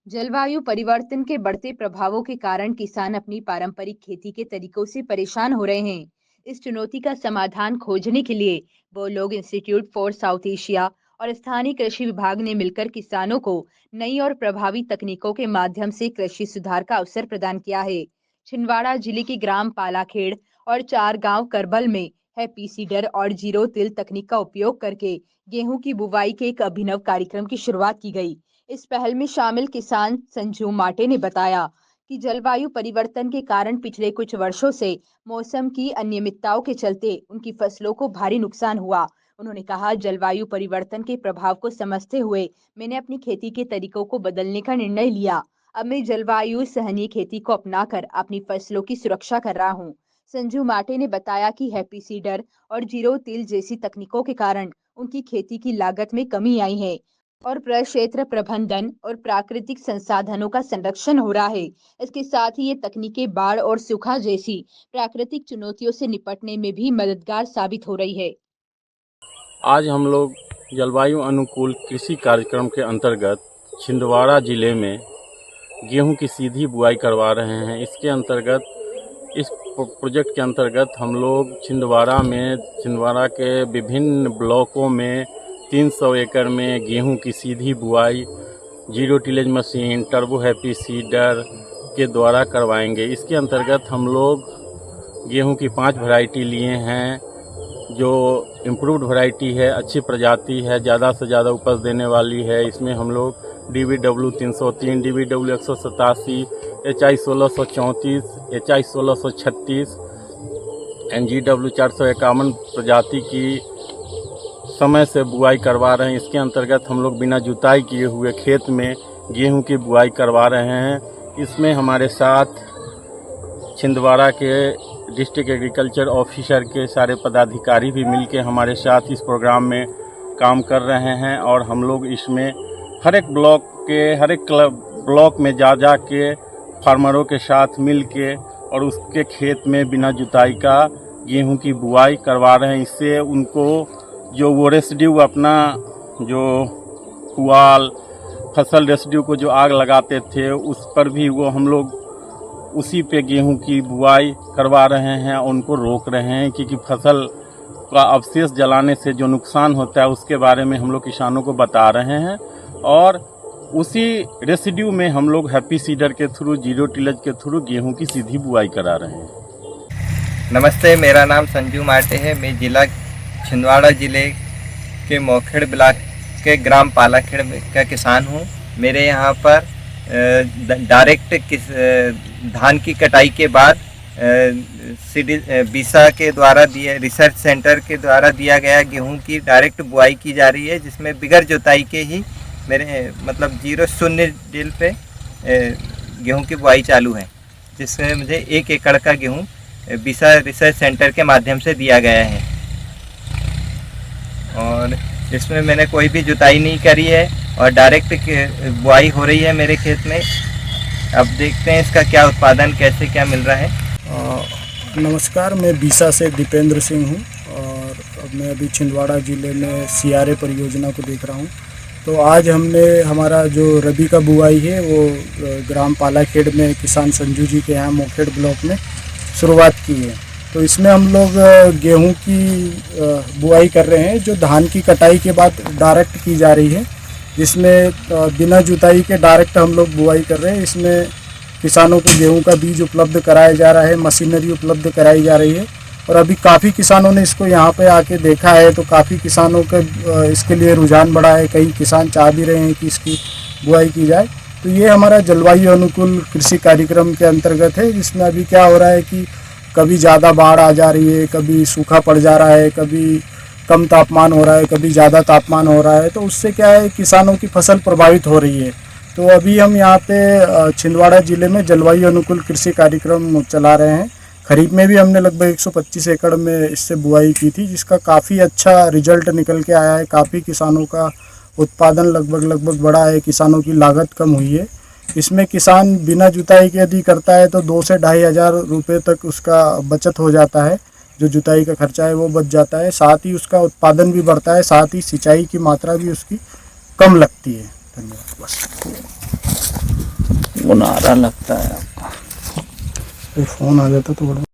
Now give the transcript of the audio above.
जलवायु परिवर्तन के बढ़ते प्रभावों के कारण किसान अपनी पारंपरिक खेती के तरीकों से परेशान हो रहे हैं। इस चुनौती का समाधान खोजने के लिए वो लोग इंस्टीट्यूट फॉर साउथ एशिया और स्थानीय कृषि विभाग ने मिलकर किसानों को नई और प्रभावी तकनीकों के माध्यम से कृषि सुधार का अवसर प्रदान किया है। छिंदवाड़ा जिले के ग्राम पालाखेड़ और चार गांव करबल में हैप्पी सीडर और जीरो तिल तकनीक का उपयोग करके गेहूं की बुवाई के एक अभिनव कार्यक्रम की शुरुआत की गई। इस पहल में शामिल किसान संजू माटे ने बताया कि जलवायु परिवर्तन के कारण पिछले कुछ वर्षों से मौसम की अनियमितताओं के चलते उनकी फसलों को भारी नुकसान हुआ। उन्होंने कहा, जलवायु परिवर्तन के प्रभाव को समझते हुए मैंने अपनी खेती के तरीकों को बदलने का निर्णय लिया। अब मैं जलवायु सहनीय खेती को अपनाकर अपनी फसलों की सुरक्षा कर रहा हूँ। संजू माटे ने बताया कि हैप्पी सीडर और जीरो तिल जैसी तकनीकों के कारण उनकी खेती की लागत में कमी आई है और प्रक्षेत्र प्रबंधन और प्राकृतिक संसाधनों का संरक्षण हो रहा है। इसके साथ ही ये तकनीकें बाढ़ और सूखा जैसी प्राकृतिक चुनौतियों से निपटने में भी मददगार साबित हो रही है। आज हम लोग जलवायु अनुकूल कृषि कार्यक्रम के अंतर्गत छिंदवाड़ा जिले में गेहूं की सीधी बुआई करवा रहे हैं। इसके अंतर्गत इस प्रोजेक्ट के अंतर्गत हम लोग छिंदवाड़ा के विभिन्न ब्लॉकों में 300 एकड़ में गेहूं की सीधी बुआई zero tillage machine, turbo happy seeder के द्वारा करवाएंगे। इसके अंतर्गत हम लोग गेहूं की 5 वैरायटी लिए हैं, जो इम्प्रूव्ड वैरायटी है, अच्छी प्रजाति है, ज़्यादा से ज़्यादा उपज देने वाली है। इसमें हम लोग DVW 303, DVW 187, HI 1634, HI 1636, NGW 451 प्रजाति की समय से बुआई करवा रहे हैं। इसके अंतर्गत हम लोग बिना जुताई किए हुए खेत में गेहूं की बुआई करवा रहे हैं। इसमें हमारे साथ छिंदवाड़ा के डिस्ट्रिक्ट एग्रीकल्चर ऑफिसर के सारे पदाधिकारी भी मिलके हमारे साथ इस प्रोग्राम में काम कर रहे हैं और हम लोग इसमें हर एक ब्लॉक में जा के फार्मरों के साथ मिल के और उसके खेत में बिना जुताई का गेहूं की बुआई करवा रहे हैं। इससे उनको जो वो रेसिड्यू अपना जो पुआल फसल रेसिड्यू को जो आग लगाते थे उस पर भी वो हम लोग उसी पे गेहूं की बुआई करवा रहे हैं, उनको रोक रहे हैं, क्योंकि फसल का अवशेष जलाने से जो नुकसान होता है उसके बारे में हम लोग किसानों को बता रहे हैं और उसी रेसिड्यू में हम लोग हैप्पी सीडर के थ्रू, जीरो टिलेज के थ्रू गेहूं की सीधी बुआई करा रहे हैं। नमस्ते, मेरा नाम संजू माटे है। मैं जिला छिंदवाड़ा जिले के मोखेड़ ब्लॉक के ग्राम पालाखेड़ का किसान हूँ। मेरे यहाँ पर डायरेक्ट धान की कटाई के बाद बीसा के द्वारा रिसर्च सेंटर के द्वारा दिया गया गेहूं की डायरेक्ट बुआई की जा रही है, जिसमें बिगर जुताई के ही मेरे मतलब 0 डिल पे गेहूं की बुआई चालू है, जिसमें मुझे 1 एकड़ का गेहूं बीसा रिसर्च सेंटर के माध्यम से दिया गया है और इसमें मैंने कोई भी जुताई नहीं करी है और डायरेक्ट बुआई हो रही है मेरे खेत में। अब देखते हैं इसका क्या उत्पादन कैसे क्या मिल रहा है। नमस्कार, मैं बीसा से दीपेंद्र सिंह हूँ और अब मैं अभी छिंदवाड़ा ज़िले में CRA परियोजना को देख रहा हूँ। तो आज हमने हमारा जो रबी का बुआई है वो ग्राम पालाखेड़ में किसान संजू जी के यहाँ मोखेड़ ब्लॉक में शुरुआत की है। तो इसमें हम लोग गेहूं की बुआई कर रहे हैं, जो धान की कटाई के बाद डायरेक्ट की जा रही है, जिसमें बिना जुताई के डायरेक्ट हम लोग बुआई कर रहे हैं। इसमें किसानों को गेहूं का बीज उपलब्ध कराया जा रहा है, मशीनरी उपलब्ध कराई जा रही है और अभी काफ़ी किसानों ने इसको यहाँ पे आके देखा है, तो काफ़ी किसानों का इसके लिए रुझान बढ़ा है। कई किसान चाह भी रहे हैं कि इसकी बुआई की जाए। तो ये हमारा जलवायु अनुकूल कृषि कार्यक्रम के अंतर्गत है, जिसमें अभी क्या हो रहा है कि कभी ज़्यादा बाढ़ आ जा रही है, कभी सूखा पड़ जा रहा है, कभी कम तापमान हो रहा है, कभी ज़्यादा तापमान हो रहा है। तो उससे क्या है, किसानों की फसल प्रभावित हो रही है। तो अभी हम यहाँ पे छिंदवाड़ा ज़िले में जलवायु अनुकूल कृषि कार्यक्रम चला रहे हैं। खरीफ में भी हमने लगभग 125 एकड़ में इससे बुआई की थी, जिसका काफ़ी अच्छा रिजल्ट निकल के आया है। काफ़ी किसानों का उत्पादन लगभग बढ़ा है, किसानों की लागत कम हुई है। इसमें किसान बिना जुताई के यदि करता है तो 2 से 2,500 रुपये तक उसका बचत हो जाता है। जो जुताई का खर्चा है वो बच जाता है, साथ ही उसका उत्पादन भी बढ़ता है, साथ ही सिंचाई की मात्रा भी उसकी कम लगती है। धन्यवाद। बस। फोन आ रहा लगता है आपका। फ़ोन आ जाता तो बड़ा